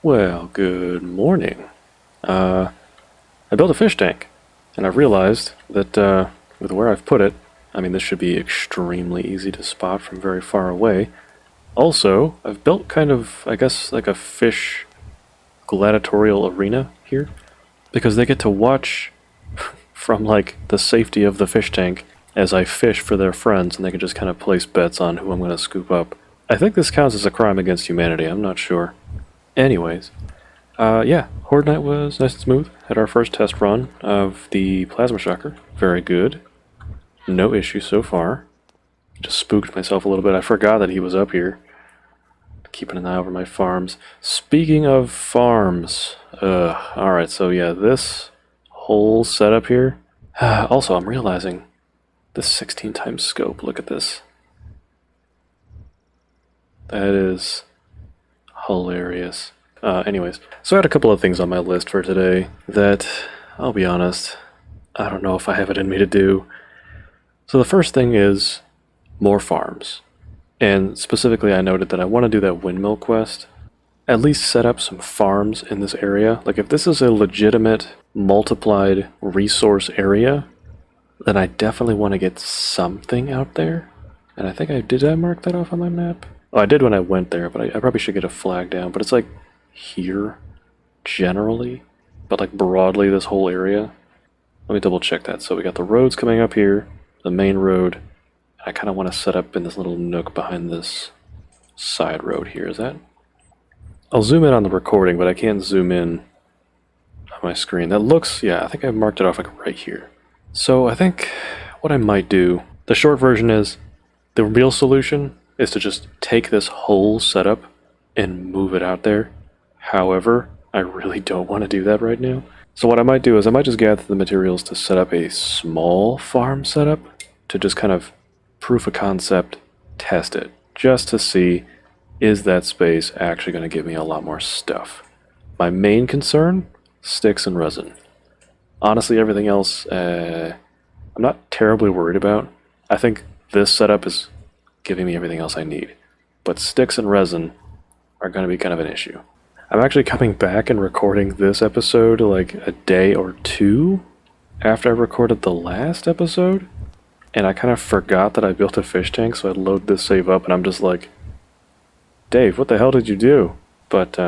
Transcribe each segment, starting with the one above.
Well, good morning. I built a fish tank, and I've realized that with where I've put it, I mean, this should be extremely easy to spot from very far away. Also, I've built kind of, I guess, like a fish gladiatorial arena here, because they get to watch from, like, the safety of the fish tank as I fish for their friends, and they can just kind of place bets on who I'm going to scoop up. I think this counts as a crime against humanity, I'm not sure. Anyways, yeah, Horde Night was nice and smooth. Had our first test run of the Plasma Shocker. Very good. No issue so far. Just spooked myself a little bit. I forgot that he was up here. Keeping an eye over my farms. Speaking of farms, alright, so yeah, this whole setup here. Also, I'm realizing this 16 times scope. Look at this. That is hilarious. Anyways, so I had a couple of things on my list for today that, I'll be honest, I don't know if I have it in me to do. So the first thing is more farms. And specifically I noted that I want to do that windmill quest. At least set up some farms in this area. Like if this is a legitimate multiplied resource area, then I definitely want to get something out there. And I think I mark that off on my map? Oh, I did when I went there, but I probably should get a flag down. But it's like here, generally, but like broadly this whole area. Let me double check that. So we got the roads coming up here, the main road. I kind of want to set up in this little nook behind this side road here. Is that? I'll zoom in on the recording, but I can't zoom in on my screen. That looks, yeah, I think I marked it off like right here. So I think what I might do, the short version is, the real solution is to just take this whole setup and move it out there. However, I really don't want to do that right now. So what I might do is I might just gather the materials to set up a small farm setup to just kind of proof of concept, test it, just to see is that space actually going to give me a lot more stuff. My main concern, sticks and resin. Honestly, everything else I'm not terribly worried about. I think this setup is giving me everything else I need. But sticks and resin are going to be kind of an issue. I'm actually coming back and recording this episode like a day or two after I recorded the last episode. And I kind of forgot that I built a fish tank, so I load this save up and I'm just like, Dave, what the hell did you do? But,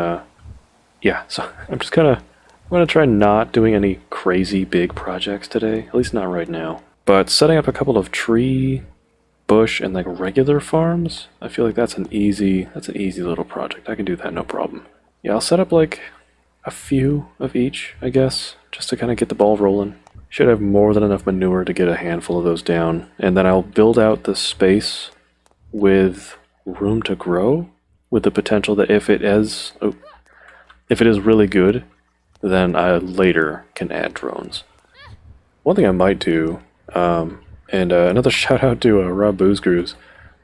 yeah, so I'm just kind of, I'm going to try not doing any crazy big projects today, at least not right now. But setting up a couple of tree, bush, and like regular farms, I feel like that's an easy little project. I can do that, no problem. Yeah, I'll set up like a few of each, I guess, just to kind of get the ball rolling. Should have more than enough manure to get a handful of those down, and then I'll build out the space with room to grow, with the potential that if it is really good, then I later can add drones. One thing I might do, and another shout out to Rob Boozgrews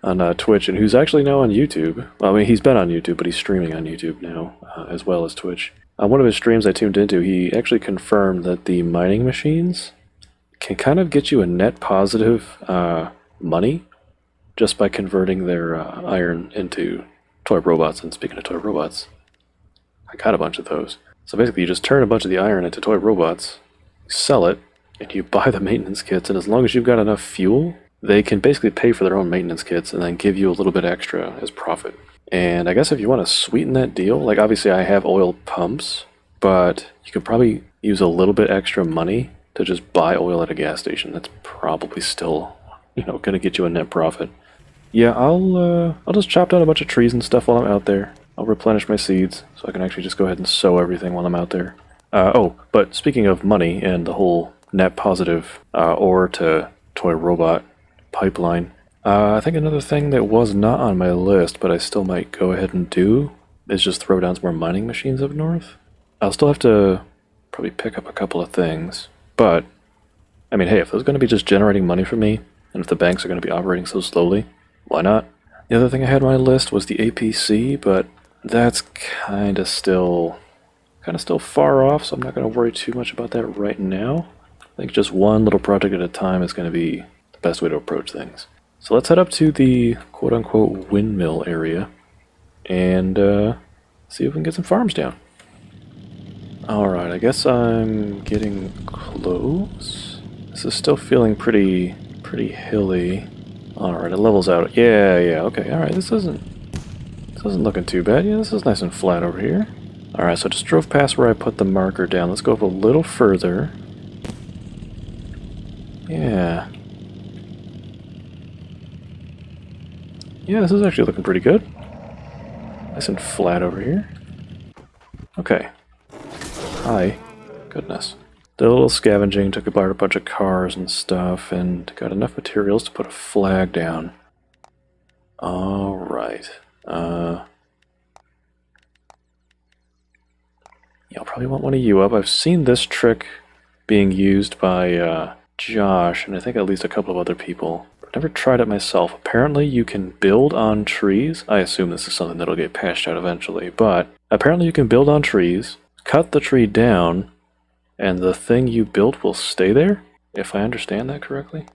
on Twitch, and who's actually now on YouTube. Well, I mean, he's been on YouTube, but he's streaming on YouTube now, as well as Twitch. On one of his streams I tuned into, he actually confirmed that the mining machines can kind of get you a net positive money just by converting their iron into toy robots. And speaking of toy robots, I got a bunch of those. So basically you just turn a bunch of the iron into toy robots, sell it, and you buy the maintenance kits, and as long as you've got enough fuel, they can basically pay for their own maintenance kits and then give you a little bit extra as profit. And I guess if you want to sweeten that deal, like obviously I have oil pumps, but you could probably use a little bit extra money to just buy oil at a gas station. That's probably still, going to get you a net profit. Yeah, I'll just chop down a bunch of trees and stuff while I'm out there. I'll replenish my seeds so I can actually just go ahead and sow everything while I'm out there. But speaking of money and the whole net positive ore to toy robot pipeline, I think another thing that was not on my list, but I still might go ahead and do, is just throw down some more mining machines up north. I'll still have to probably pick up a couple of things, but, I mean, hey, if those are going to be just generating money for me, and if the banks are going to be operating so slowly, why not? The other thing I had on my list was the APC, but that's kind of still far off, so I'm not going to worry too much about that right now. I think just one little project at a time is going to be the best way to approach things. So let's head up to the quote-unquote windmill area and see if we can get some farms down. Alright, I guess I'm getting close. This is still feeling pretty hilly. Alright, it levels out. Yeah, okay. Alright, this isn't looking too bad. Yeah, this is nice and flat over here. Alright, so I just drove past where I put the marker down. Let's go up a little further. Yeah. Yeah, this is actually looking pretty good. Nice and flat over here. Okay. Hi. Goodness. Did a little scavenging, took apart a bunch of cars and stuff, and got enough materials to put a flag down. Alright. Yeah, I'll probably want one of you up. I've seen this trick being used by Josh, and I think at least a couple of other people. I've never tried it myself. Apparently you can build on trees. I assume this is something that'll get patched out eventually, but apparently you can build on trees, cut the tree down, and the thing you built will stay there, if I understand that correctly.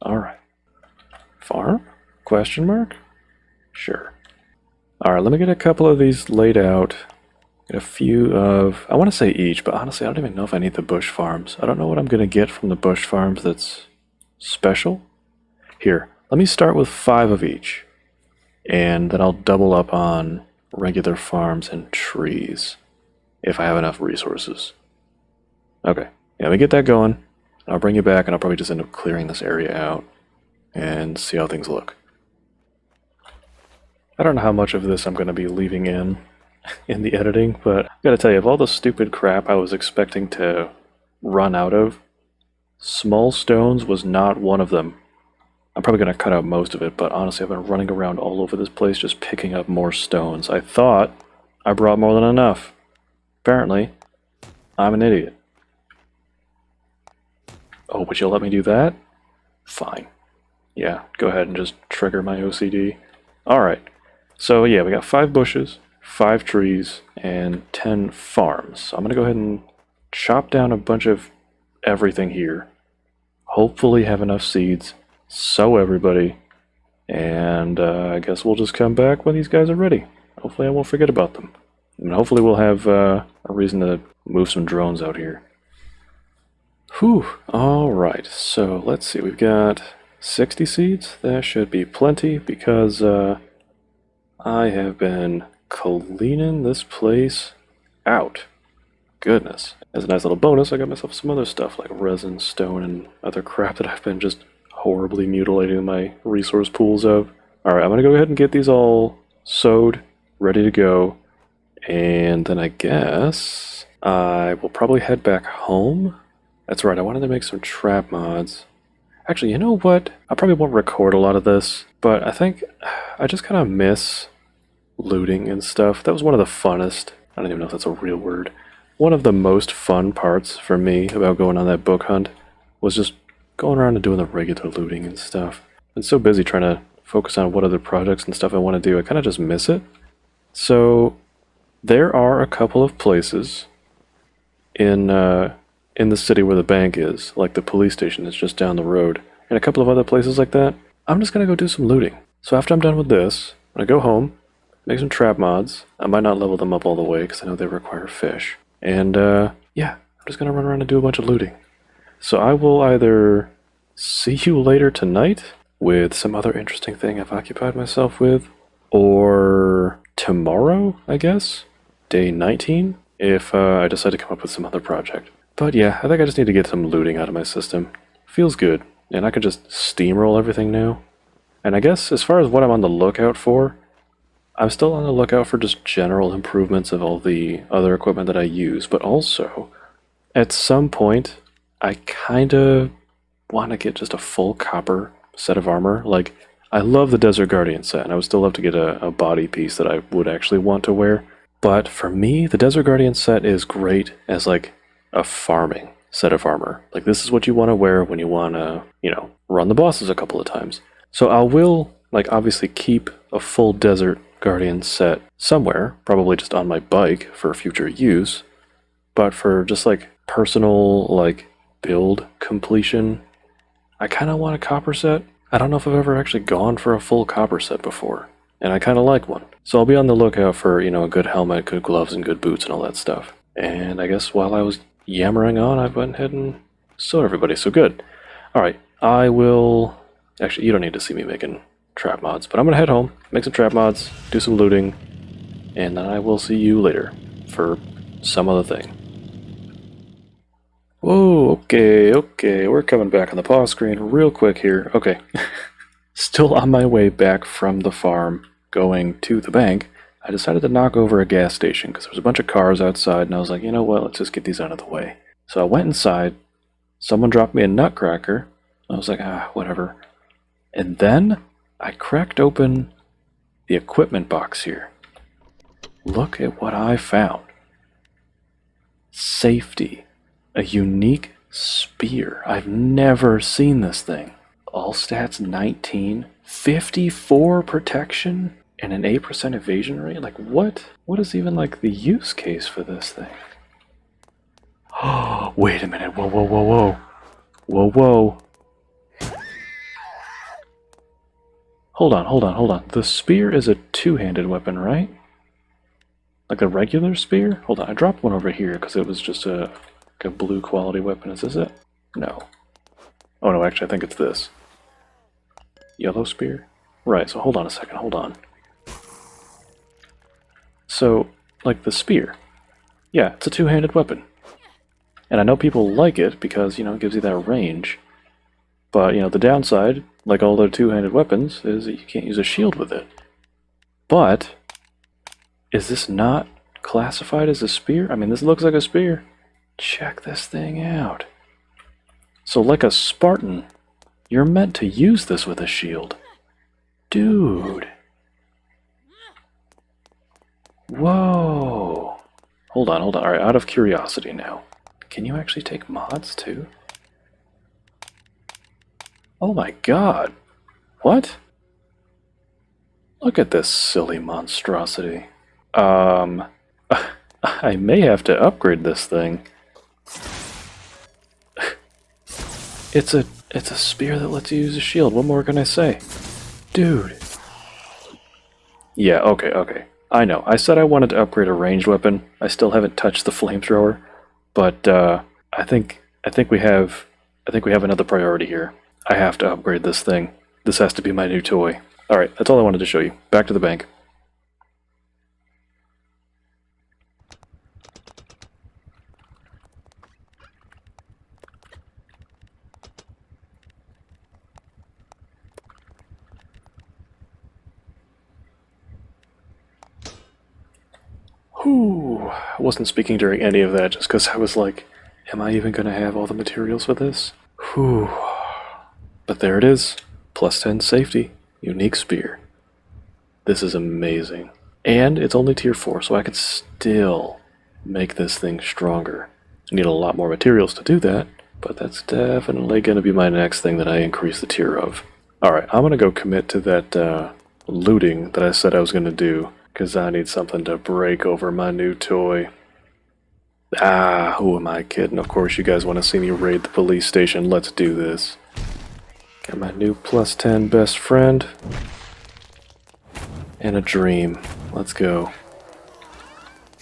Alright. Farm? Question mark? Sure. Alright, let me get a couple of these laid out. Get a few of... I want to say each, but honestly I don't even know if I need the bush farms. I don't know what I'm going to get from the bush farms that's special. Here, let me start with 5 of each. And then I'll double up on regular farms and trees. If I have enough resources. Okay, yeah, let me get that going. I'll bring you back and I'll probably just end up clearing this area out. And see how things look. I don't know how much of this I'm going to be leaving in the editing, but I gotta tell you, of all the stupid crap I was expecting to run out of, small stones was not one of them. I'm probably going to cut out most of it, but honestly I've been running around all over this place just picking up more stones. I thought I brought more than enough. Apparently, I'm an idiot. Oh, but you'll let me do that? Fine. Yeah, go ahead and just trigger my OCD. Alright, so yeah, we got 5 bushes, 5 trees, and 10 farms. So I'm going to go ahead and chop down a bunch of everything here. Hopefully have enough seeds, sow everybody, and I guess we'll just come back when these guys are ready. Hopefully I won't forget about them. And hopefully we'll have a reason to move some drones out here. Whew, alright, so let's see, we've got 60 seeds. That should be plenty because I have been cleaning this place out. Goodness. As a nice little bonus, I got myself some other stuff like resin, stone, and other crap that I've been just horribly mutilating my resource pools of. Alright, I'm going to go ahead and get these all sowed, ready to go. And then I guess I will probably head back home. That's right, I wanted to make some trap mods. Actually, you know what? I probably won't record a lot of this, but I think I just kind of miss looting and stuff. That was one of the funnest, I don't even know if that's a real word, one of the most fun parts for me about going on that book hunt was just going around and doing the regular looting and stuff. I've been so busy trying to focus on what other projects and stuff I want to do, I kind of just miss it. So there are a couple of places in the city where the bank is, like the police station that's just down the road, and a couple of other places like that. I'm just going to go do some looting. So after I'm done with this, I'm going to go home, make some trap mods. I might not level them up all the way because I know they require fish. And yeah, I'm just going to run around and do a bunch of looting. So I will either see you later tonight with some other interesting thing I've occupied myself with, or tomorrow, I guess, day 19, if I decide to come up with some other project. But yeah, I think I just need to get some looting out of my system. Feels good, and I can just steamroll everything now. And I guess as far as what I'm on the lookout for, I'm still on the lookout for just general improvements of all the other equipment that I use, but also, at some point, I kinda want to get just a full copper set of armor. Like, I love the Desert Guardian set, and I would still love to get a body piece that I would actually want to wear. But for me, the Desert Guardian set is great as like a farming set of armor. Like, this is what you want to wear when you want to, run the bosses a couple of times. So I will, like, obviously keep a full Desert Guardian set somewhere, probably just on my bike for future use. But for just like personal, like, build completion, I kind of want a copper set. I don't know if I've ever actually gone for a full copper set before. and I kind of like one. So I'll be on the lookout for, a good helmet, good gloves, and good boots and all that stuff. And I guess while I was yammering on, I went ahead and sold everybody, so good. Alright, I will... Actually, you don't need to see me making trap mods, but I'm going to head home, make some trap mods, do some looting, and then I will see you later for some other thing. Whoa, okay, we're coming back on the pause screen real quick here. Okay, still on my way back from the farm, going to the bank. I decided to knock over a gas station because there was a bunch of cars outside, and I was like, you know what, let's just get these out of the way. So I went inside, someone dropped me a nutcracker, I was like, whatever. And then I cracked open the equipment box here. Look at what I found. Safety. A unique spear. I've never seen this thing. All stats 19, 54 protection, and an 8% evasion rate? Like, what? What is even, like, the use case for this thing? Oh, wait a minute. Whoa, whoa, whoa, whoa. Whoa, whoa. Hold on. The spear is a two-handed weapon, right? Like a regular spear? Hold on, I dropped one over here because it was just a blue quality weapon. Is this it? No. Oh no, actually I think it's this. Yellow spear? Right, so hold on a second, hold on. So, like the spear. Yeah, it's a two-handed weapon. And I know people like it because, it gives you that range. But, the downside, like all their two-handed weapons, is that you can't use a shield with it. But, is this not classified as a spear? I mean, this looks like a spear. Check this thing out. So like a Spartan, you're meant to use this with a shield. Dude. Whoa. Hold on. Alright, out of curiosity now. Can you actually take mods too? Oh my god. What? Look at this silly monstrosity. I may have to upgrade this thing. It's a spear that lets you use a shield. What more can I say? Dude. Yeah, okay. I know. I said I wanted to upgrade a ranged weapon. I still haven't touched the flamethrower, but I think we have another priority here. I have to upgrade this thing. This has to be my new toy. Alright, that's all I wanted to show you. Back to the bank. Whew. I wasn't speaking during any of that just because I was like, am I even going to have all the materials for this? Whew. But there it is. Plus 10 safety. Unique spear. This is amazing. And it's only tier 4, so I could still make this thing stronger. I need a lot more materials to do that, but that's definitely going to be my next thing that I increase the tier of. Alright, I'm going to go commit to that looting that I said I was going to do, because I need something to break over my new toy. Who am I kidding? Of course you guys want to see me raid the police station. Let's do this. Got my new plus 10 best friend. And a dream. Let's go.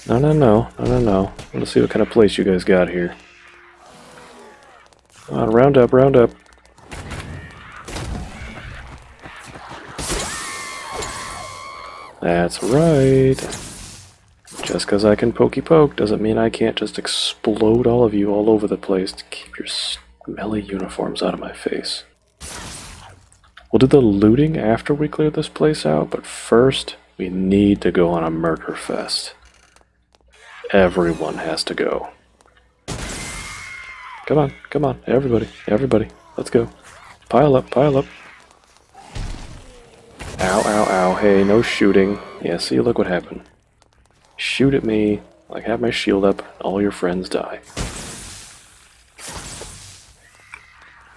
No. I want to see what kind of place you guys got here. Come on, round up. That's right. Just because I can pokey poke doesn't mean I can't just explode all of you all over the place to keep your smelly uniforms out of my face. We'll do the looting after we clear this place out, but first we need to go on a murder fest. Everyone has to go. Come on, everybody, let's go. Pile up. Ow, hey, no shooting. Yeah, see, look what happened. Shoot at me, like have my shield up, all your friends die.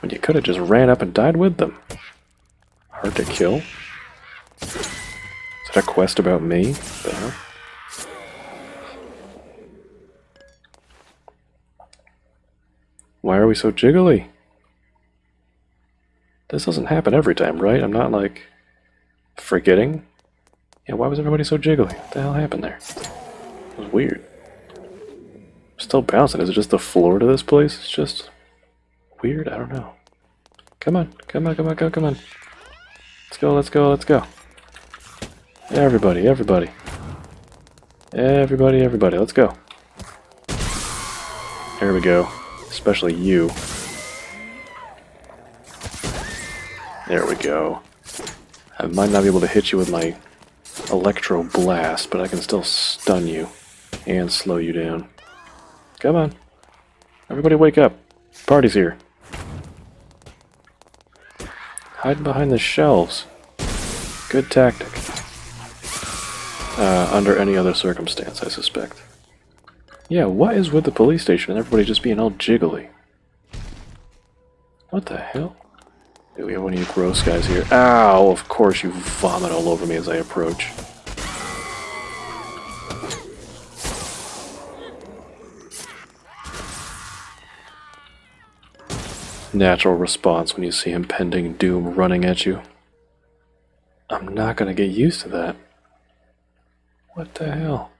When you could have just ran up and died with them. Hard to kill? Is that a quest about me? Why are we so jiggly? This doesn't happen every time, right? I'm not, like, forgetting. Yeah, why was everybody so jiggly? What the hell happened there? It was weird. Still bouncing. Is it just the floor to this place? It's just weird? I don't know. Come on. Come on, come on, come on. Let's go, let's go, let's go. Everybody, everybody. Everybody, everybody, let's go. There we go. Especially you. There we go. I might not be able to hit you with my electro blast, but I can still stun you and slow you down. Come on. Everybody wake up. Party's here. Hiding behind the shelves. Good tactic. Under any other circumstance, I suspect. Yeah, what is with the police station and everybody just being all jiggly? What the hell? Do we have one of you gross guys here? Ow! Of course you vomit all over me as I approach. Natural response when you see impending doom running at you. I'm not gonna get used to that. What the hell?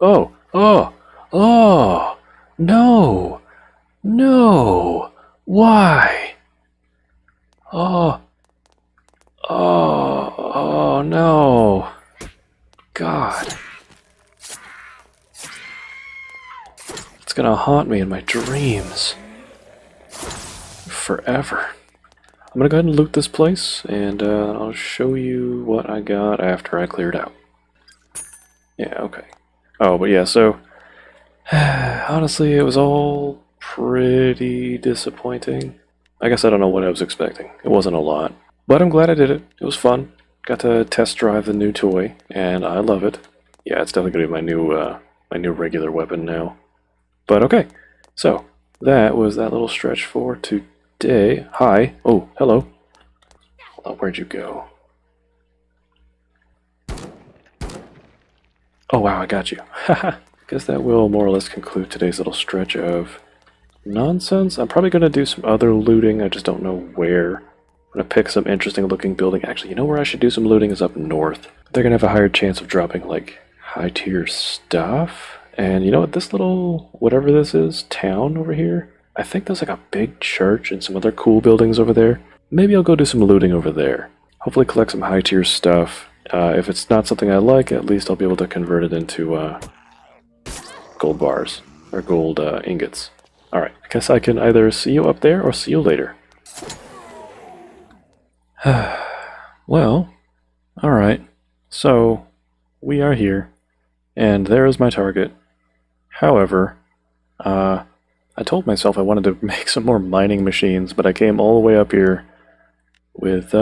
Oh! Oh! Oh! No! No! Why? Oh! Oh! Oh no! God! It's gonna haunt me in my dreams. Forever. I'm gonna go ahead and loot this place, and I'll show you what I got after I cleared out. Yeah, okay. Oh, but yeah, so honestly, it was all pretty disappointing. I guess I don't know what I was expecting. It wasn't a lot. But I'm glad I did it. It was fun. Got to test drive the new toy, and I love it. Yeah, it's definitely gonna be my new regular weapon now. But okay, so that was that little stretch for today. Hi. Oh, hello. Hold on, where'd you go? Oh wow, I got you. Haha. Guess that will more or less conclude today's little stretch of nonsense. I'm probably going to do some other looting. I just don't know where. I'm going to pick some interesting looking building. Actually, you know where I should do some looting is up north. They're going to have a higher chance of dropping like high tier stuff. And you know what, this little, whatever this is, town over here, I think there's like a big church and some other cool buildings over there. Maybe I'll go do some looting over there. Hopefully collect some high tier stuff. If it's not something I like, at least I'll be able to convert it into gold bars, or gold ingots. Alright, I guess I can either see you up there or see you later. Well, alright, so we are here, and there is my target. However, I told myself I wanted to make some more mining machines, but I came all the way up here with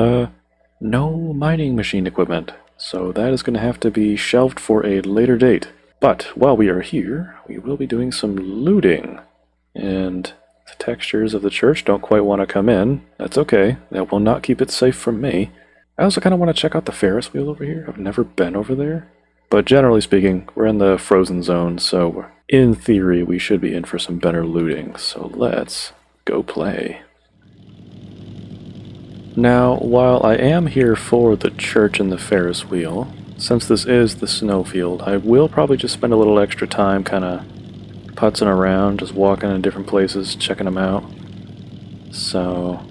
no mining machine equipment, so that is going to have to be shelved for a later date. But while we are here, we will be doing some looting. And the textures of the church don't quite want to come in. That's okay. That will not keep it safe from me. I also kind of want to check out the Ferris wheel over here. I've never been over there. But generally speaking, we're in the frozen zone, so in theory we should be in for some better looting. So let's go play. Now, while I am here for the church and the Ferris wheel, since this is the snowfield, I will probably just spend a little extra time kind of putzing around, just walking in different places, checking them out. So,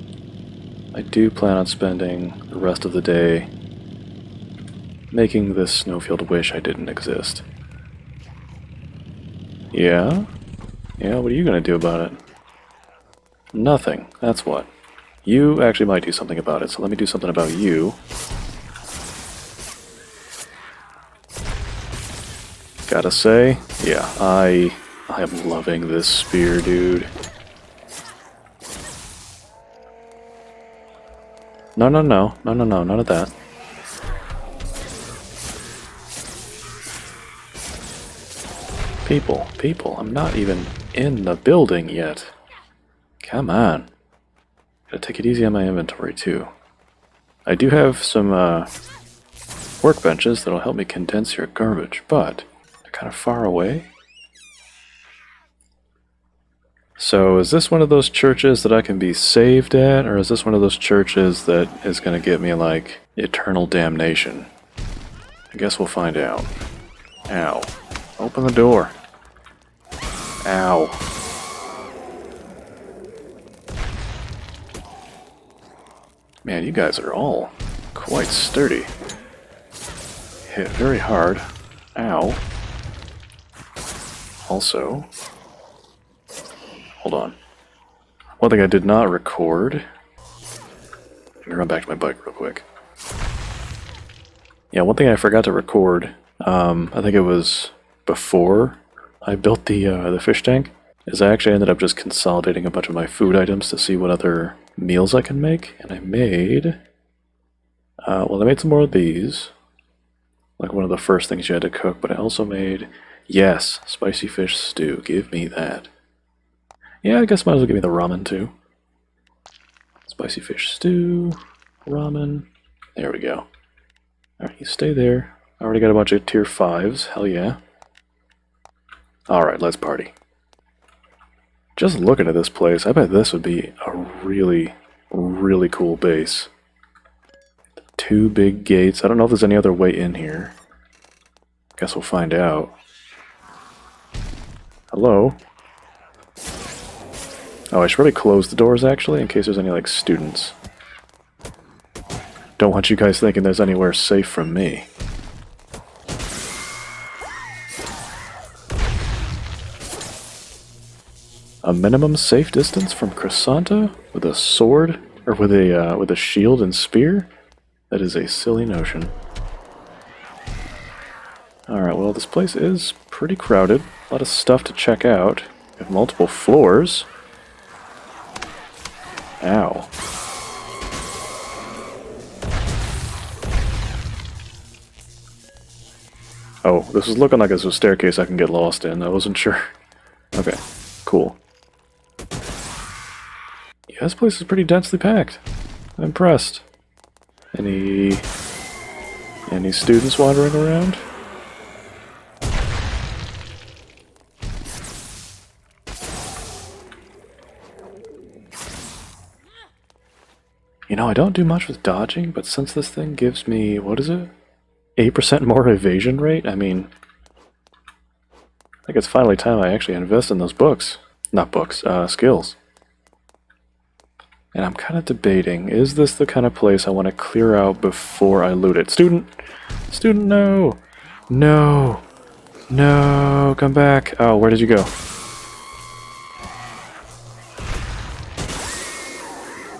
I do plan on spending the rest of the day making this snowfield wish I didn't exist. Yeah? Yeah, what are you going to do about it? Nothing, that's what. You actually might do something about it, so let me do something about you. Gotta say, yeah, I am loving this spear, dude. No, no, no, no, no, no, none of that. People, I'm not even in the building yet. Come on. Gotta take it easy on my inventory, too. I do have some, workbenches that'll help me condense your garbage, but they're kind of far away. So, is this one of those churches that I can be saved at, or is this one of those churches that is gonna get me, like, eternal damnation? I guess we'll find out. Ow. Open the door. Ow. Man, you guys are all quite sturdy. Hit very hard. Ow. Also, hold on. One thing I did not record. Let me run back to my bike real quick. Yeah, one thing I forgot to record, I think it was before I built the fish tank, is I actually ended up just consolidating a bunch of my food items to see what other meals I can make, and I made, well, I made some more of these, like one of the first things you had to cook, but I also made, yes, spicy fish stew, give me that. Yeah, I guess might as well give me the ramen too. Spicy fish stew, ramen, there we go. Alright, you stay there. I already got a bunch of tier 5s, hell yeah. Alright, let's party. Just looking at this place, I bet this would be a really, really cool base. 2 big gates. I don't know if there's any other way in here. Guess we'll find out. Hello? Oh, I should probably close the doors actually, in case there's any, like, students. Don't want you guys thinking there's anywhere safe from me. A minimum safe distance from Chrysanta with a sword, or with a shield and spear? That is a silly notion. Alright, well, this place is pretty crowded. A lot of stuff to check out. We have multiple floors. Ow. Oh, this is looking like it's a staircase I can get lost in. I wasn't sure. Okay, cool. Yeah, this place is pretty densely packed. I'm impressed. Any students wandering around? You know, I don't do much with dodging, but since this thing gives me, what is it? 8% more evasion rate? I mean, I think it's finally time I actually invest in those books. Not books, skills. And I'm kind of debating, is this the kind of place I want to clear out before I loot it? Student! Student, no! No! No! Come back! Oh, where did you go?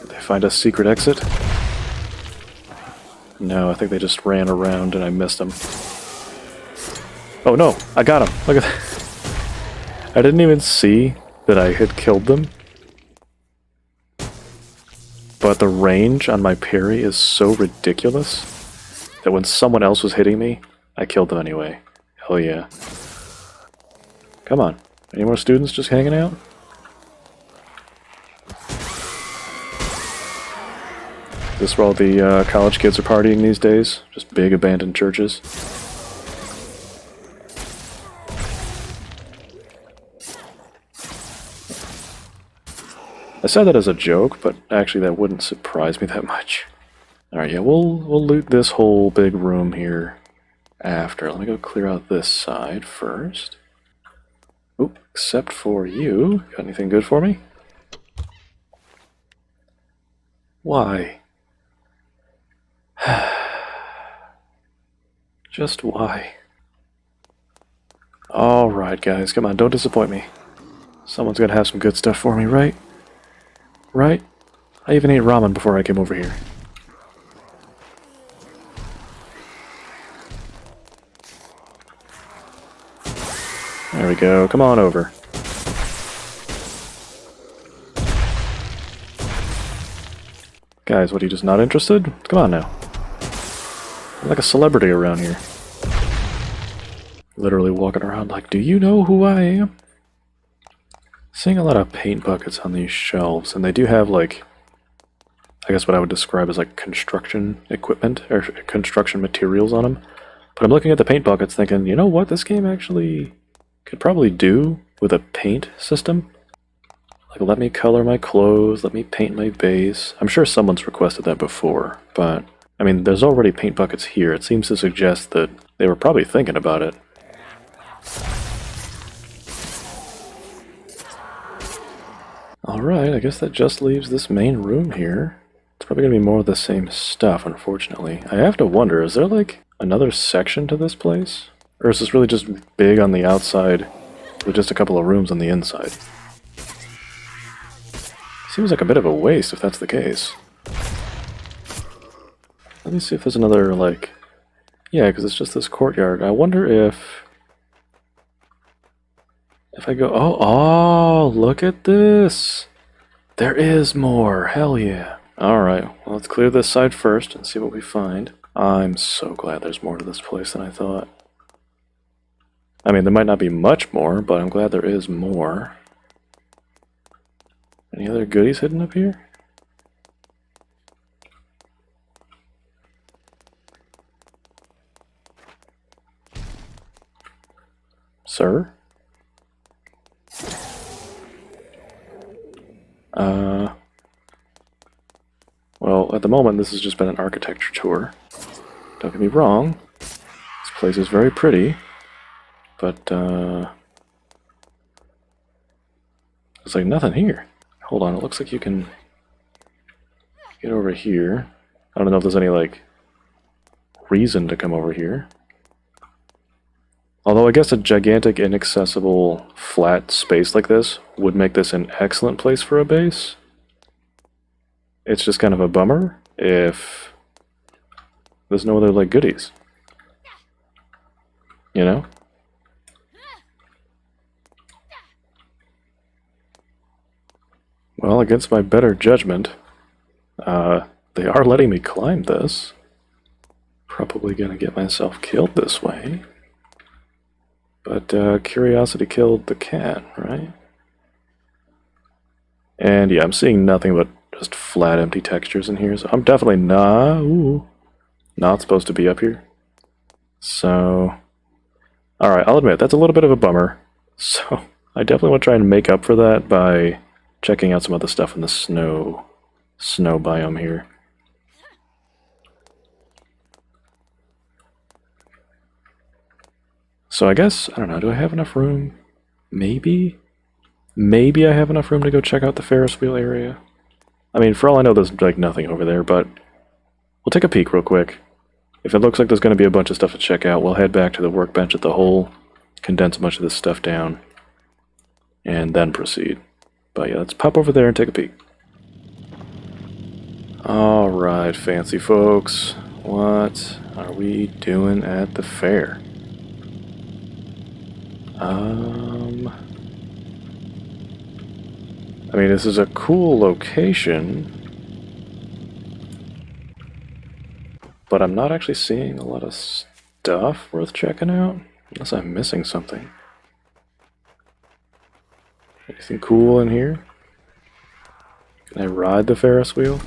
Did they find a secret exit? No, I think they just ran around and I missed them. Oh no! I got him! Look at that! I didn't even see that I had killed them. But the range on my parry is so ridiculous that when someone else was hitting me, I killed them anyway. Hell yeah. Come on. Any more students just hanging out? Is this where all the college kids are partying these days? Just big abandoned churches? I said that as a joke, but actually that wouldn't surprise me that much. Alright, yeah, we'll loot this whole big room here after. Let me go clear out this side first. Oop, except for you. Got anything good for me? Why? Just why? Alright, guys, come on, don't disappoint me. Someone's gonna have some good stuff for me, right? Right? I even ate ramen before I came over here. There we go, come on over. Guys, what, are you just not interested? Come on now. I'm like a celebrity around here. Literally walking around like, do you know who I am? Seeing a lot of paint buckets on these shelves, and they do have, like, I guess what I would describe as, like, construction equipment, or construction materials on them. But I'm looking at the paint buckets thinking, you know what, this game actually could probably do with a paint system. Like, let me color my clothes, let me paint my base. I'm sure someone's requested that before, but I mean, there's already paint buckets here. It seems to suggest that they were probably thinking about it. Alright, I guess that just leaves this main room here. It's probably going to be more of the same stuff, unfortunately. I have to wonder, is there like another section to this place? Or is this really just big on the outside with just a couple of rooms on the inside? Seems like a bit of a waste if that's the case. Let me see if there's another, like... Yeah, because it's just this courtyard. I wonder if... If I go... Oh, look at this! There is more! Hell yeah! Alright, well, let's clear this side first and see what we find. I'm so glad there's more to this place than I thought. I mean, there might not be much more, but I'm glad there is more. Any other goodies hidden up here? Sir? Well, at the moment, this has just been an architecture tour. Don't get me wrong. This place is very pretty. But, there's like nothing here. Hold on, it looks like you can get over here. I don't know if there's any, like, reason to come over here. Although I guess a gigantic, inaccessible, flat space like this would make this an excellent place for a base. It's just kind of a bummer if there's no other, like, goodies. You know? Well, against my better judgment, they are letting me climb this. Probably gonna get myself killed this way. But curiosity killed the cat, right? And yeah, I'm seeing nothing but just flat, empty textures in here, so I'm definitely not supposed to be up here. So, alright, I'll admit, that's a little bit of a bummer. So, I definitely want to try and make up for that by checking out some other stuff in the snow biome here. So I guess, I don't know, do I have enough room? Maybe? Maybe I have enough room to go check out the Ferris wheel area. I mean, for all I know, there's like nothing over there, but we'll take a peek real quick. If it looks like there's going to be a bunch of stuff to check out, we'll head back to the workbench at the hole, condense a bunch of this stuff down, and then proceed. But yeah, let's pop over there and take a peek. Alright, fancy folks. What are we doing at the fair? I mean, this is a cool location, but I'm not actually seeing a lot of stuff worth checking out, unless I'm missing something. Anything cool in here? Can I ride the Ferris wheel?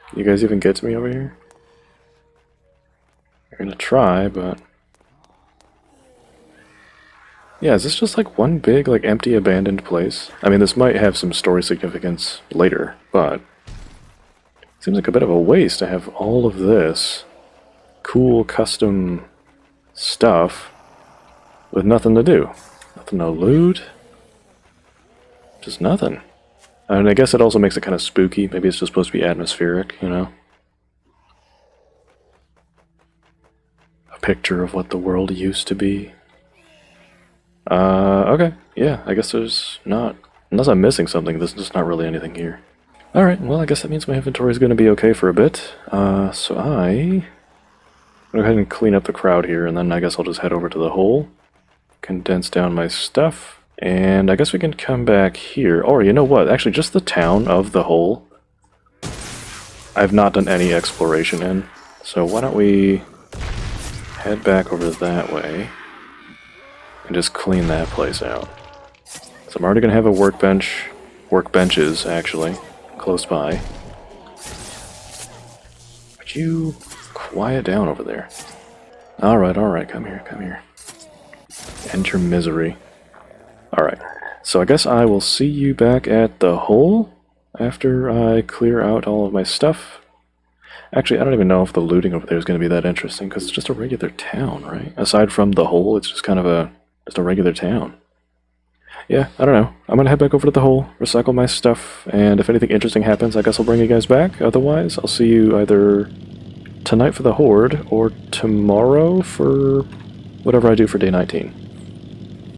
Can you guys even get to me over here? I'm gonna try, but... Yeah, is this just like one big, like, empty, abandoned place? I mean, this might have some story significance later, but... It seems like a bit of a waste to have all of this cool, custom stuff with nothing to do. Nothing to loot. Just nothing. I mean, I guess it also makes it kind of spooky. Maybe it's just supposed to be atmospheric, you know? A picture of what the world used to be. Okay. Yeah, I guess there's not... Unless I'm missing something, there's just not really anything here. Alright, well, I guess that means my inventory is going to be okay for a bit. So I'm go ahead and clean up the crowd here, and then I guess I'll just head over to the hole, condense down my stuff, and I guess we can come back here. Or, you know what? Actually, just the town of the hole, I've not done any exploration in. So why don't we head back over that way and just clean that place out. So I'm already going to have a workbenches, actually, close by. Would you quiet down over there? Alright, come here. End your misery. Alright, so I guess I will see you back at the hole after I clear out all of my stuff. Actually, I don't even know if the looting over there is going to be that interesting, because it's just a regular town, right? Aside from the hole, it's just kind of just a regular town. Yeah, I don't know. I'm going to head back over to the hole, recycle my stuff, and if anything interesting happens, I guess I'll bring you guys back. Otherwise, I'll see you either tonight for the Horde, or tomorrow for whatever I do for day 19.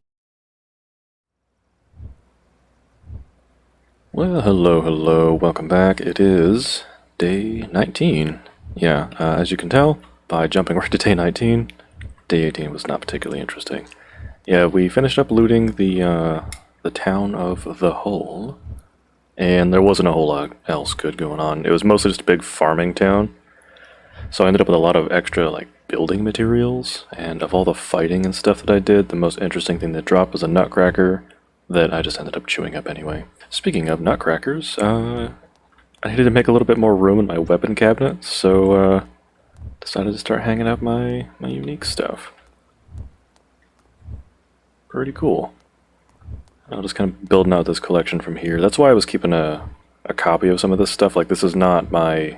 Well, hello, welcome back. It is day 19. Yeah, as you can tell, by jumping right to day 19, day 18 was not particularly interesting. Yeah, we finished up looting the town of the Hole, and there wasn't a whole lot else good going on. It was mostly just a big farming town, so I ended up with a lot of extra, like, building materials, and of all the fighting and stuff that I did, the most interesting thing that dropped was a nutcracker that I just ended up chewing up anyway. Speaking of nutcrackers, I needed to make a little bit more room in my weapon cabinet, so decided to start hanging up my unique stuff. Pretty cool. I'm just kind of building out this collection from here. That's why I was keeping a copy of some of this stuff. Like, this is not my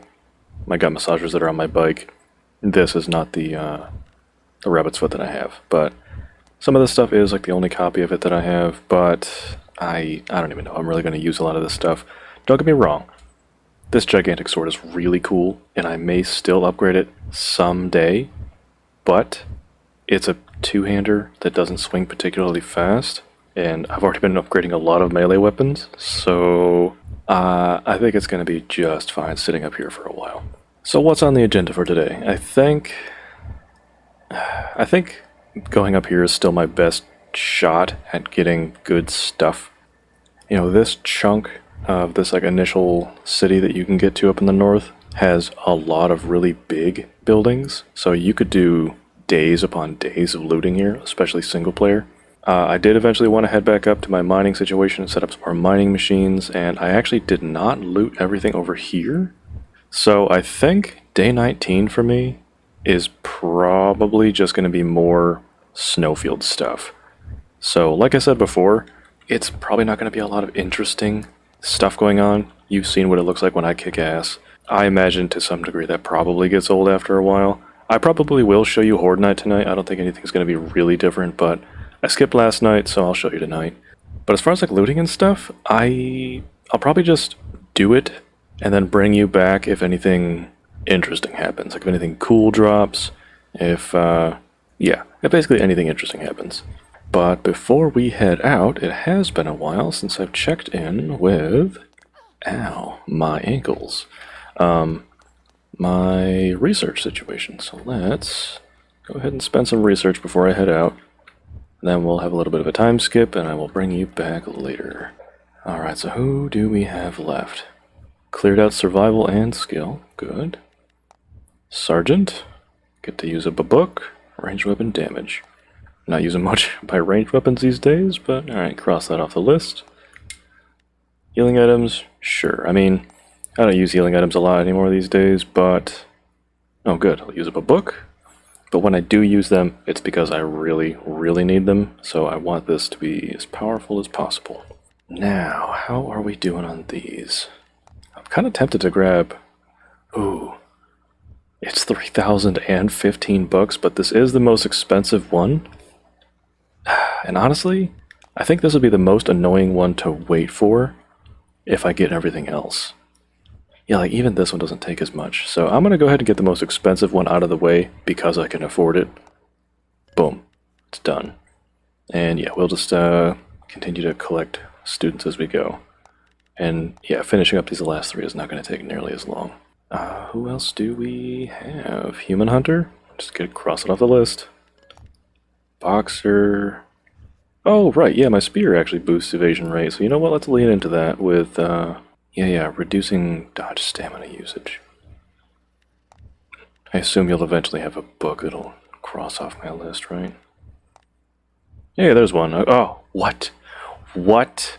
gut massagers that are on my bike. This is not the rabbit's foot that I have, but some of this stuff is like the only copy of it that I have, but I don't even know. I'm really going to use a lot of this stuff. Don't get me wrong. This gigantic sword is really cool, and I may still upgrade it someday, but it's a two-hander that doesn't swing particularly fast, and I've already been upgrading a lot of melee weapons, so I think it's going to be just fine sitting up here for a while. So what's on the agenda for today? I think going up here is still my best shot at getting good stuff. You know, this chunk of this like initial city that you can get to up in the north has a lot of really big buildings, so you could do days upon days of looting here, especially single player. I did eventually want to head back up to my mining situation and set up some more mining machines, and I actually did not loot everything over here. So I think day 19 for me is probably just going to be more snowfield stuff. So like I said before, it's probably not going to be a lot of interesting stuff going on. You've seen what it looks like when I kick ass. I imagine to some degree that probably gets old after a while. I probably will show you Horde Night tonight. I don't think anything's going to be really different, but I skipped last night, so I'll show you tonight. But as far as like looting and stuff, I'll probably just do it and then bring you back if anything interesting happens. Like if anything cool drops, if basically anything interesting happens. But before we head out, it has been a while since I've checked in with, my ankles. My research situation. So let's go ahead and spend some research before I head out. Then we'll have a little bit of a time skip, and I will bring you back later. Alright, so who do we have left? Cleared out survival and skill. Good. Sergeant. Get to use up a book. Ranged weapon damage. Not using much by ranged weapons these days, but alright, cross that off the list. Healing items, sure. I mean, I don't use healing items a lot anymore these days, but... Oh, good. I'll use up a book. But when I do use them, it's because I really, really need them, so I want this to be as powerful as possible. Now, how are we doing on these? I'm kind of tempted to grab... Ooh. It's 3,015 bucks, but this is the most expensive one. And honestly, I think this would be the most annoying one to wait for if I get everything else. Yeah, like even this one doesn't take as much. So I'm going to go ahead and get the most expensive one out of the way because I can afford it. Boom. It's done. And yeah, we'll just continue to collect students as we go. And yeah, finishing up these last three is not going to take nearly as long. Who else do we have? Human Hunter? Just cross it off the list. Boxer. Oh, right, yeah, my spear actually boosts evasion rate. So you know what, let's lean into that with, reducing dodge stamina usage. I assume you'll eventually have a book that'll cross off my list, right? Yeah, there's one. Oh, what? What?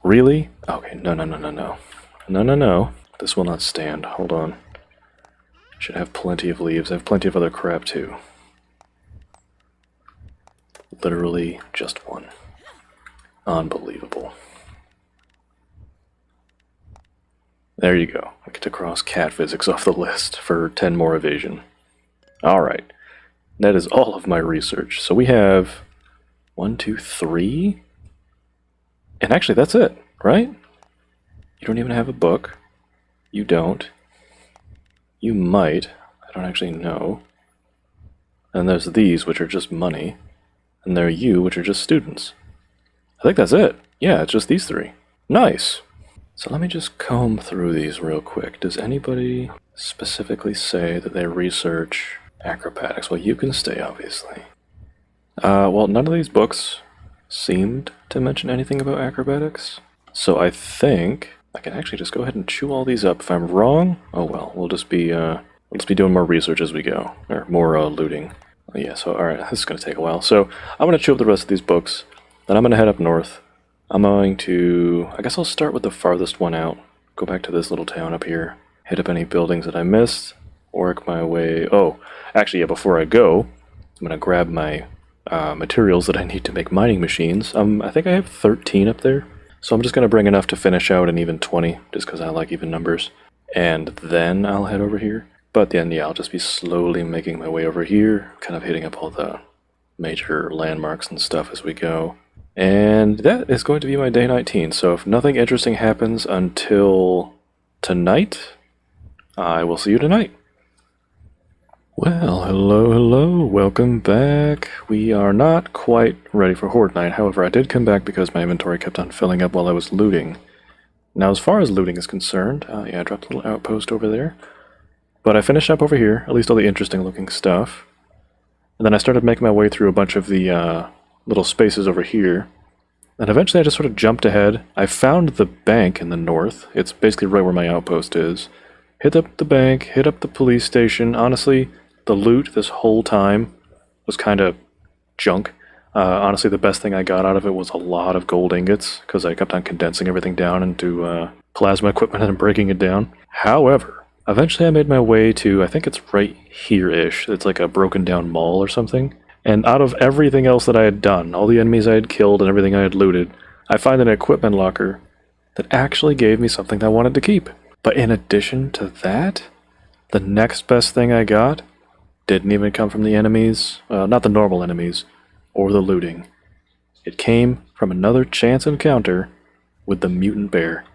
Really? Okay, no. No. This will not stand. Hold on. Should have plenty of leaves. I have plenty of other crap, too. Literally just one. Unbelievable. There you go. I get to cross cat physics off the list for 10 more evasion. Alright. That is all of my research. So we have 1, 2, 3. And actually, that's it, right? You don't even have a book. You don't. You might. I don't actually know. And there's these, which are just money. And there are you, which are just students. I think that's it. Yeah, it's just these 3. Nice. So let me just comb through these real quick. Does anybody specifically say that they research acrobatics? Well, you can stay, obviously. Well, none of these books seemed to mention anything about acrobatics. So I think I can actually just go ahead and chew all these up. If I'm wrong, oh well, we'll just be doing more research as we go, or more looting. Yeah, so alright, this is going to take a while. So I'm going to chew up the rest of these books, then I'm going to head up north. I'm going to, I guess I'll start with the farthest one out, go back to this little town up here, hit up any buildings that I missed, work my way, oh, actually, yeah, before I go, I'm going to grab my materials that I need to make mining machines. I think I have 13 up there, so I'm just going to bring enough to finish out an even 20, just because I like even numbers, and then I'll head over here. But then, yeah, I'll just be slowly making my way over here, kind of hitting up all the major landmarks and stuff as we go. And that is going to be my day 19, so if nothing interesting happens until tonight, I will see you tonight. Well, hello, welcome back. We are not quite ready for Horde Night, however I did come back because my inventory kept on filling up while I was looting. Now as far as looting is concerned, yeah, I dropped a little outpost over there. But I finished up over here, at least all the interesting looking stuff. And then I started making my way through a bunch of the little spaces over here. And eventually I just sort of jumped ahead. I found the bank in the north. It's basically right where my outpost is. Hit up the bank, hit up the police station. Honestly, the loot this whole time was kind of junk. Honestly, the best thing I got out of it was a lot of gold ingots, because I kept on condensing everything down into plasma equipment and breaking it down. However, eventually I made my way to, I think it's right here-ish. It's like a broken down mall or something. And out of everything else that I had done, all the enemies I had killed and everything I had looted, I find an equipment locker that actually gave me something I wanted to keep. But in addition to that, the next best thing I got didn't even come from the enemies, not the normal enemies, or the looting. It came from another chance encounter with the mutant bear.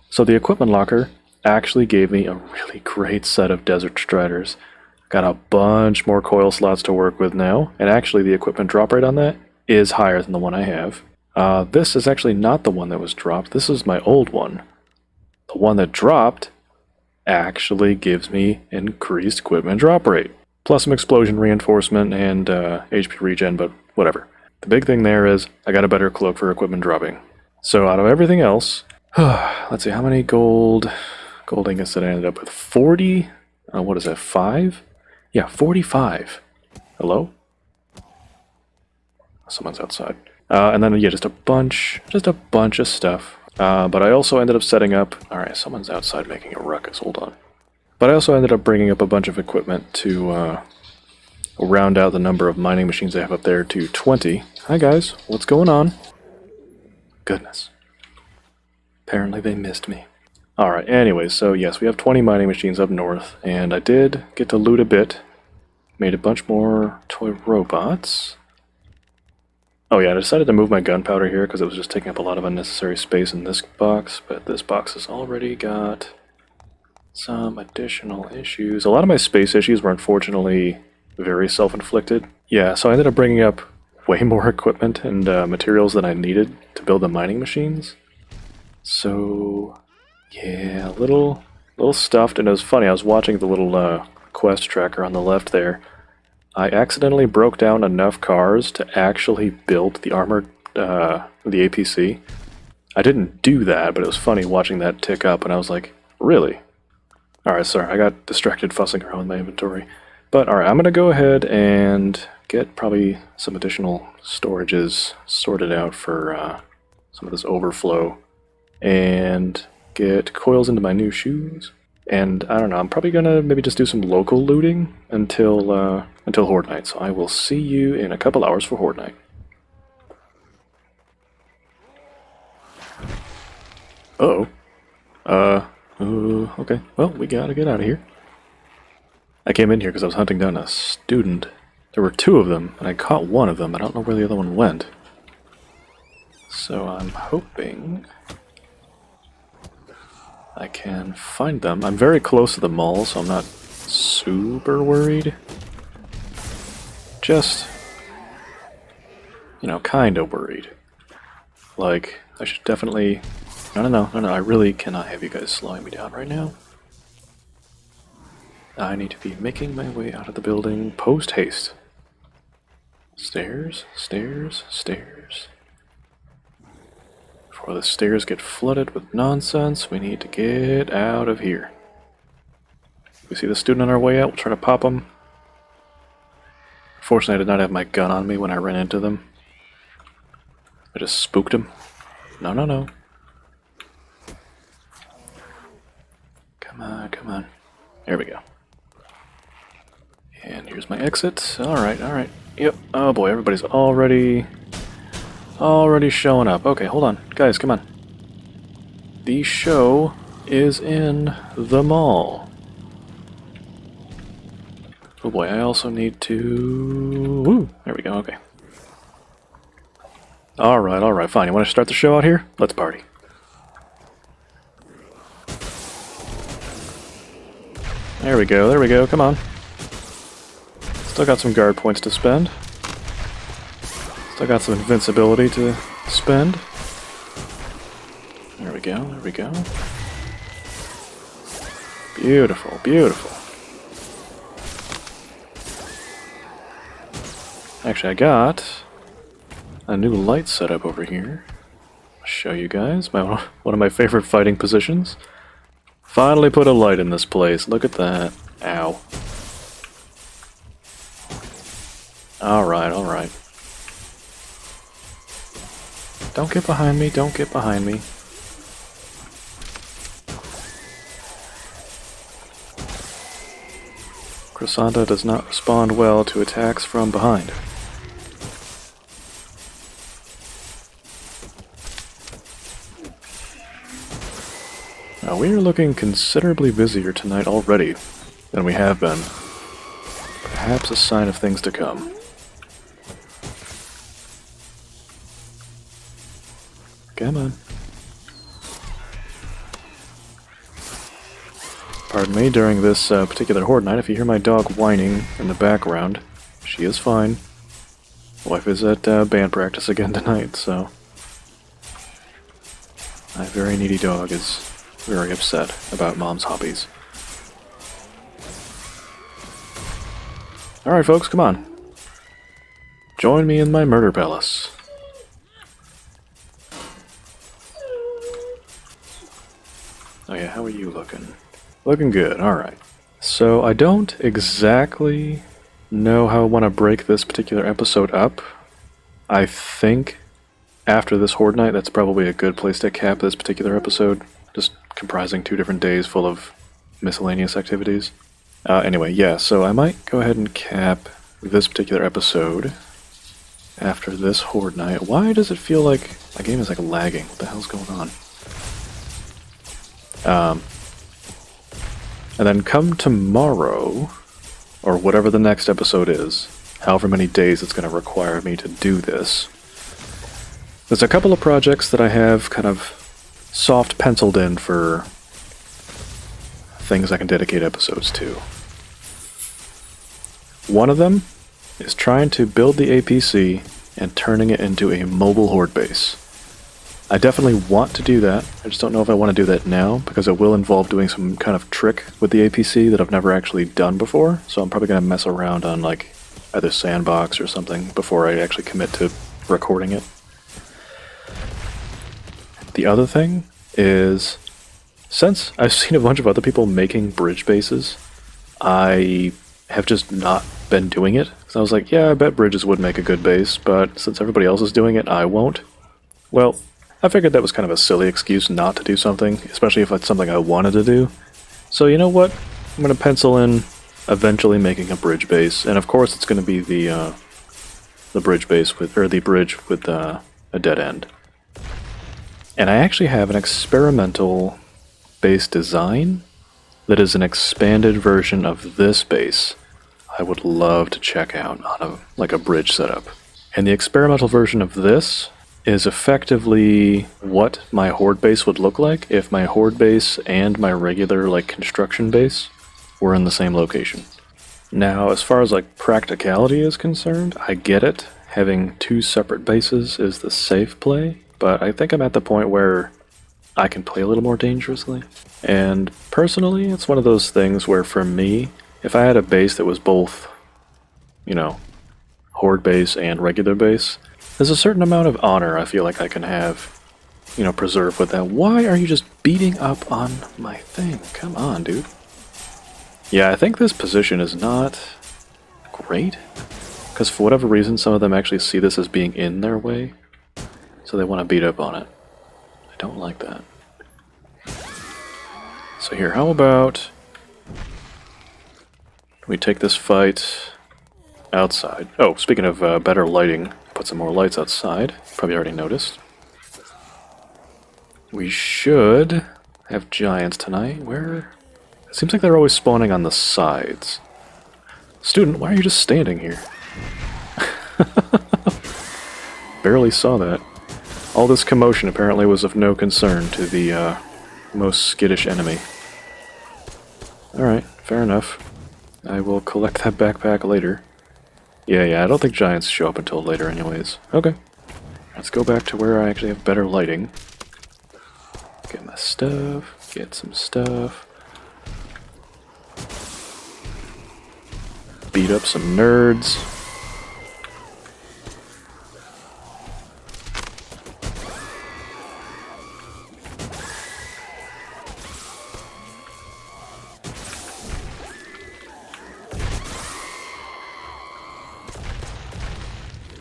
So the equipment locker actually gave me a really great set of Desert Striders. Got a bunch more coil slots to work with now, and actually the equipment drop rate on that is higher than the one I have. This is actually not the one that was dropped. This is my old one. The one that dropped actually gives me increased equipment drop rate, plus some explosion reinforcement and HP regen, but whatever. The big thing there is I got a better cloak for equipment dropping. So out of everything else, let's see, how many gold ingots did I end up with? 40? What is that, 5? Yeah, 45. Hello? Someone's outside. And then, yeah, just a bunch of stuff. But I also ended up setting up... Alright, someone's outside making a ruckus, hold on. But I also ended up bringing up a bunch of equipment to round out the number of mining machines I have up there to 20. Hi guys, what's going on? Goodness. Apparently they missed me. Alright, anyways, so yes, we have 20 mining machines up north, and I did get to loot a bit. Made a bunch more toy robots. Oh yeah, I decided to move my gunpowder here because it was just taking up a lot of unnecessary space in this box, but this box has already got some additional issues. A lot of my space issues were unfortunately very self-inflicted. Yeah, so I ended up bringing up way more equipment and materials than I needed to build the mining machines. So... yeah, a little stuffed, and it was funny, I was watching the little quest tracker on the left there. I accidentally broke down enough cars to actually build the armored, the APC. I didn't do that, but it was funny watching that tick up, and I was like, really? Alright, sorry, I got distracted fussing around with my inventory. But alright, I'm gonna go ahead and get probably some additional storages sorted out for some of this overflow. And get coils into my new shoes. And I don't know, I'm probably gonna maybe just do some local looting until Horde Night. So I will see you in a couple hours for Horde Night. Uh-oh. Okay. Well, we gotta get out of here. I came in here because I was hunting down a student. There were two of them, and I caught one of them. I don't know where the other one went. So I'm hoping I can find them. I'm very close to the mall, so I'm not super worried. Just, you know, kinda worried. Like, I should definitely... No, I really cannot have you guys slowing me down right now. I need to be making my way out of the building post-haste. Stairs, stairs, stairs. Before the stairs get flooded with nonsense, we need to get out of here. We see the student on our way out, we'll try to pop him. Fortunately, I did not have my gun on me when I ran into them. I just spooked him. No. Come on. There we go. And here's my exit. Alright. Yep. Oh boy, everybody's already showing up. Okay, hold on. Guys, come on. The show is in the mall. Oh boy, I also need to... Woo! There we go, okay. Alright, fine. You want to start the show out here? Let's party. There we go, come on. Still got some guard points to spend. Still got some invincibility to spend. There we go. Beautiful. Actually, I got a new light setup over here. I'll show you guys one of my favorite fighting positions. Finally put a light in this place. Look at that. Ow. Alright. Don't get behind me. Chrysanta does not respond well to attacks from behind. Now we are looking considerably busier tonight already than we have been. Perhaps a sign of things to come. Come on. Pardon me, during this particular horde night, if you hear my dog whining in the background, she is fine. Wife is at band practice again tonight, so... My very needy dog is very upset about Mom's hobbies. Alright folks, come on. Join me in my murder palace. Oh yeah, how are you looking? Looking good, alright. So I don't exactly know how I want to break this particular episode up. I think after this horde night, that's probably a good place to cap this particular episode. Just comprising 2 different days full of miscellaneous activities. Anyway, yeah, so I might go ahead and cap this particular episode after this horde night. Why does it feel like my game is like lagging? What the hell's going on? And then come tomorrow, or whatever the next episode is, however many days it's going to require me to do this, there's a couple of projects that I have kind of soft penciled in for things I can dedicate episodes to. One of them is trying to build the APC and turning it into a mobile horde base. I definitely want to do that. I just don't know if I want to do that now, because it will involve doing some kind of trick with the APC that I've never actually done before, so I'm probably going to mess around on like either Sandbox or something before I actually commit to recording it. The other thing is, since I've seen a bunch of other people making bridge bases, I have just not been doing it. So I was like, yeah, I bet bridges would make a good base, but since everybody else is doing it, I won't. Well, I figured that was kind of a silly excuse not to do something, especially if it's something I wanted to do. So you know what? I'm going to pencil in eventually making a bridge base, and of course it's going to be the bridge base with, or the bridge with a dead end. And I actually have an experimental base design that is an expanded version of this base, I would love to check out on a bridge setup. And the experimental version of this is effectively what my horde base would look like if my horde base and my regular construction base were in the same location. Now, as far as practicality is concerned, I get it. Having two separate bases is the safe play, but I think I'm at the point where I can play a little more dangerously. And personally, it's one of those things where for me, if I had a base that was both, horde base and regular base, there's a certain amount of honor I feel like I can have, preserved with that. Why are you just beating up on my thing? Come on, dude. Yeah, I think this position is not great, because for whatever reason, some of them actually see this as being in their way, so they want to beat up on it. I don't like that. So here, how about we take this fight outside? Oh, speaking of better lighting, put some more lights outside. Probably already noticed. We should have giants tonight. Where? It seems like they're always spawning on the sides. Student, why are you just standing here? Barely saw that. All this commotion apparently was of no concern to the most skittish enemy. Alright, fair enough. I will collect that backpack later. Yeah, I don't think giants show up until later anyways. Okay. Let's go back to where I actually have better lighting. Get my stuff, get some stuff. Beat up some nerds.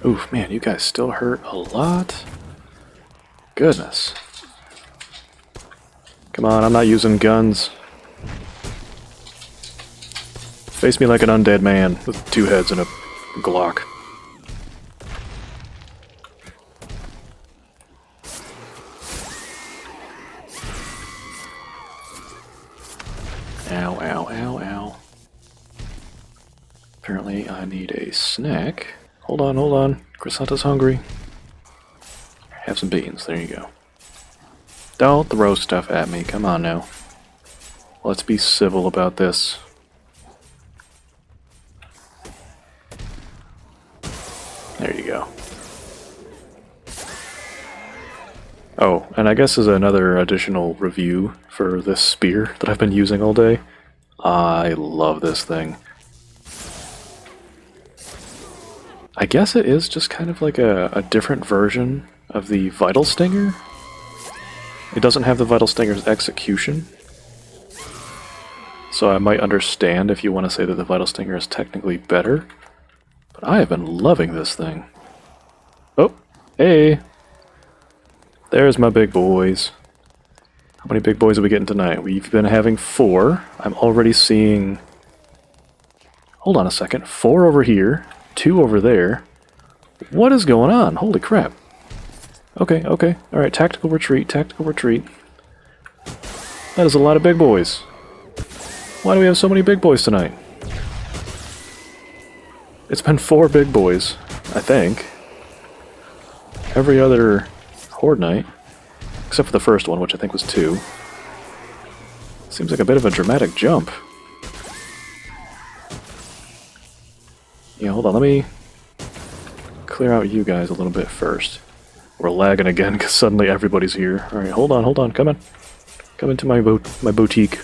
Oof, man, you guys still hurt a lot? Goodness. Come on, I'm not using guns. Face me like an undead man with two heads and a Glock. Ow, ow, ow, ow. Apparently I need a snack. Hold on. Chrysanta's hungry. Have some beans, there you go. Don't throw stuff at me, come on now. Let's be civil about this. There you go. Oh, and I guess as another additional review for this spear that I've been using all day, I love this thing. I guess it is just kind of like a different version of the Vital Stinger. It doesn't have the Vital Stinger's execution, so I might understand if you want to say that the Vital Stinger is technically better. But I have been loving this thing. Oh, hey! There's my big boys. How many big boys are we getting tonight? We've been having 4. I'm already seeing... Hold on a second. 4 over here. 2 over there. What is going on? Holy crap. Okay. Alright, tactical retreat. That is a lot of big boys. Why do we have so many big boys tonight? It's been 4 big boys, I think. Every other horde night. Except for the first one, which I think was 2. Seems like a bit of a dramatic jump. Yeah, hold on, let me clear out you guys a little bit first. We're lagging again because suddenly everybody's here. Alright, hold on, come in. Come into my boutique.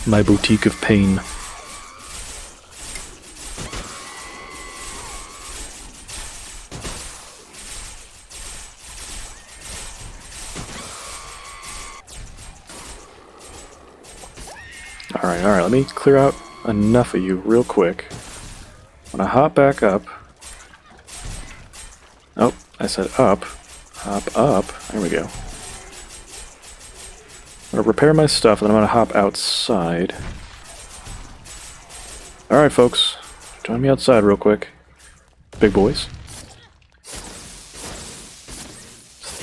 My boutique of pain. Alright, let me clear out enough of you real quick. When I hop back up... Oh, I said up. Hop up. There we go. I'm gonna repair my stuff and then I'm gonna hop outside. Alright, folks. Join me outside real quick. Big boys.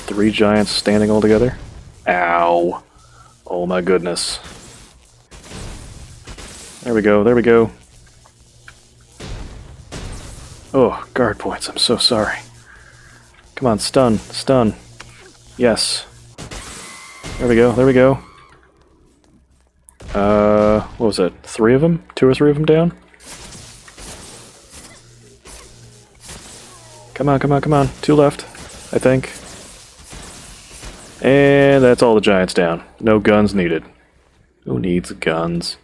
3 giants standing all together. Ow. Oh my goodness. There we go, there we go. Oh, guard points, I'm so sorry. Come on, stun, stun. Yes. There we go, there we go. What was it? 3 of them? 2 or 3 of them down? Come on, come on, come on. 2 left, I think. And that's all the giants down. No guns needed. Who needs guns?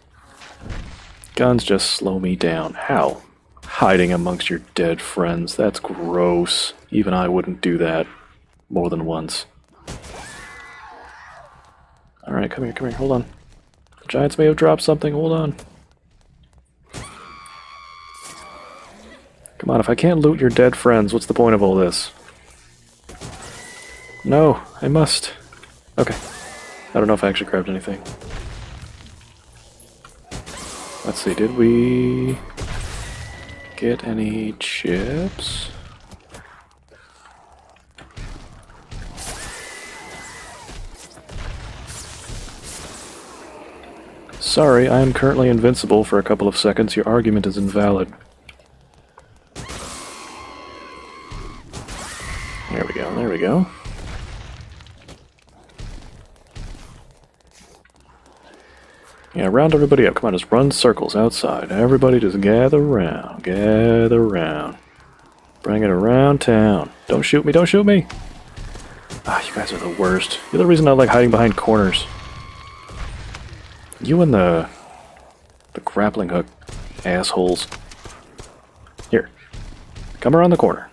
Guns just slow me down. How? Hiding amongst your dead friends. That's gross. Even I wouldn't do that more than once. Alright, come here, hold on. The giants may have dropped something, hold on. Come on, if I can't loot your dead friends, what's the point of all this? No, I must. Okay. I don't know if I actually grabbed anything. Let's see, did we get any chips? Sorry, I am currently invincible for a couple of seconds. Your argument is invalid. There we go, there we go. Yeah, round everybody up. Come on, just run circles outside. Everybody just gather round. Gather round. Bring it around town. Don't shoot me, don't shoot me! Ah, you guys are the worst. You're the reason I like hiding behind corners. You and the grappling hook assholes. Here. Come around the corner.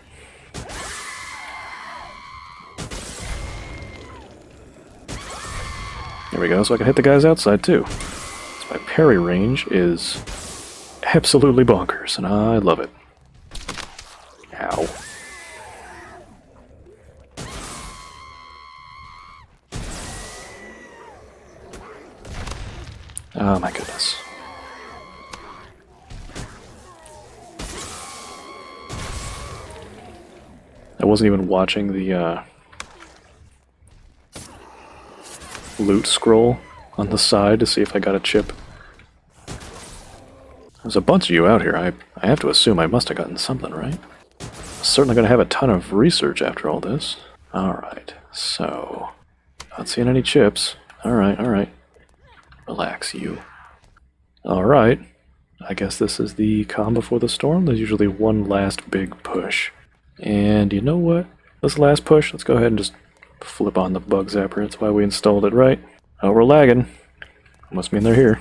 There we go, so I can hit the guys outside too. So my parry range is absolutely bonkers, and I love it. Ow. Oh my goodness. I wasn't even watching the loot scroll on the side to see if I got a chip. There's a bunch of you out here. I have to assume I must have gotten something, right? Certainly going to have a ton of research after all this. Alright, so... Not seeing any chips. Alright, alright. Relax, you. Alright. I guess this is the calm before the storm. There's usually one last big push. And you know what? This last push, let's go ahead and just flip on the bug zapper. That's why we installed it, right? Oh, we're lagging. Must mean they're here.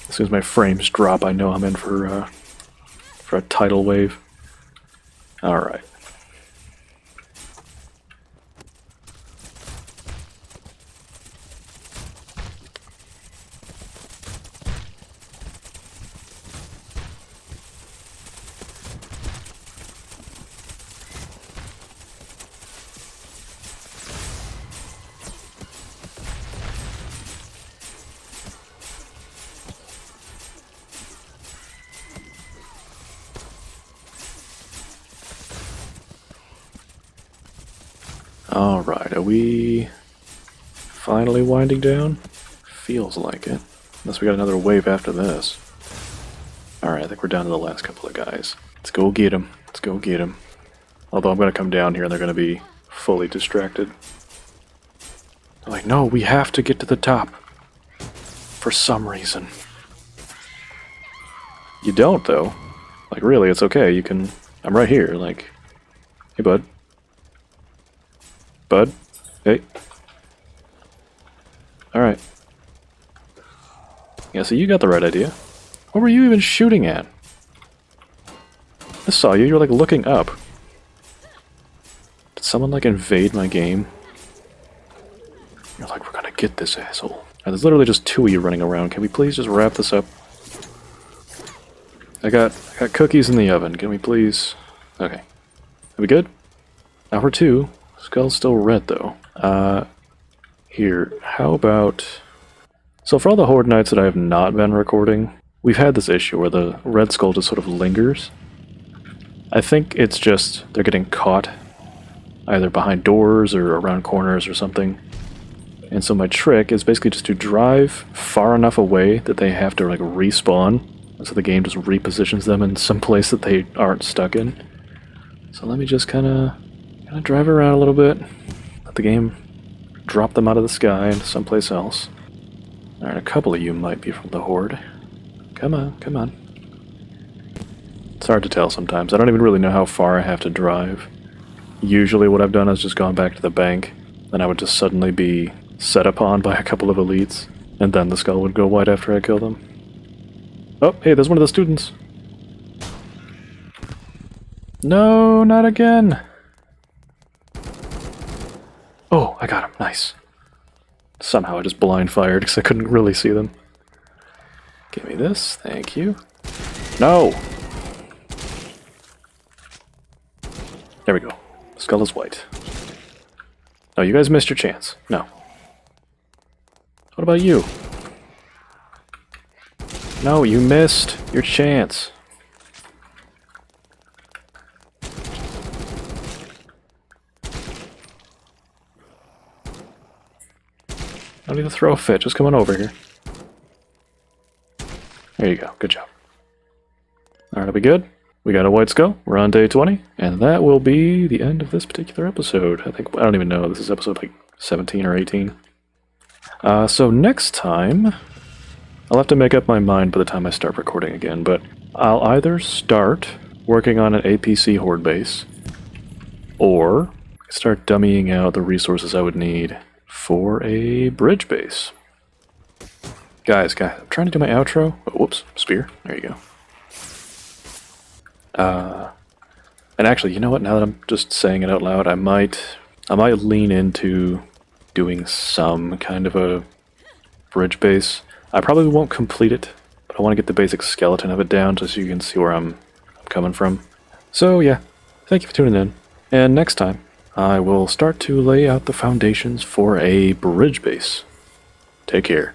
As soon as my frames drop, I know I'm in for a tidal wave. Alright. Alright, are we finally winding down? Feels like it. Unless we got another wave after this. Alright, I think we're down to the last couple of guys. Let's go get them. Let's go get them. Although I'm going to come down here and they're going to be fully distracted. They're like, no, we have to get to the top. For some reason. You don't, though. Like, really, it's okay. You can... I'm right here, like... Hey, bud. Bud? Hey. Alright. Yeah, so you got the right idea. What were you even shooting at? I saw you, you were like looking up. Did someone like invade my game? You're like, we're gonna get this asshole. Now, there's literally just 2 of you running around. Can we please just wrap this up? I got cookies in the oven. Can we please... Okay. Are we good? Hour 2. Skull's still red, though. Here, how about... So for all the Horde nights that I have not been recording, we've had this issue where the red skull just sort of lingers. I think it's just they're getting caught, either behind doors or around corners or something. And so my trick is basically just to drive far enough away that they have to like respawn. And so the game just repositions them in some place that they aren't stuck in. So let me just kind of drive around a little bit. Let the game drop them out of the sky into someplace else. Alright, a couple of you might be from the Horde. Come on, come on. It's hard to tell sometimes. I don't even really know how far I have to drive. Usually what I've done is just gone back to the bank, then I would just suddenly be set upon by a couple of elites, and then the skull would go white after I kill them. Oh, hey, there's one of the students. No, not again. Oh, I got him. Nice. Somehow I just blind fired because I couldn't really see them. Give me this. Thank you. No! There we go. Skull is white. Oh, you guys missed your chance. No. What about you? No, you missed your chance. Don't need to throw a fit, just come on over here. There you go, good job. Alright, are we good? We got a white skull, we're on day 20, and that will be the end of this particular episode. I don't even know, this is episode like 17 or 18. So next time, I'll have to make up my mind by the time I start recording again, but I'll either start working on an APC horde base, or start dummying out the resources I would need for a bridge base. Guys, I'm trying to do my outro. Oh, whoops, spear. There you go. And actually, you know what? Now that I'm just saying it out loud, I might lean into doing some kind of a bridge base. I probably won't complete it, but I want to get the basic skeleton of it down just so you can see where I'm coming from. So yeah, thank you for tuning in. And next time, I will start to lay out the foundations for a bridge base. Take care.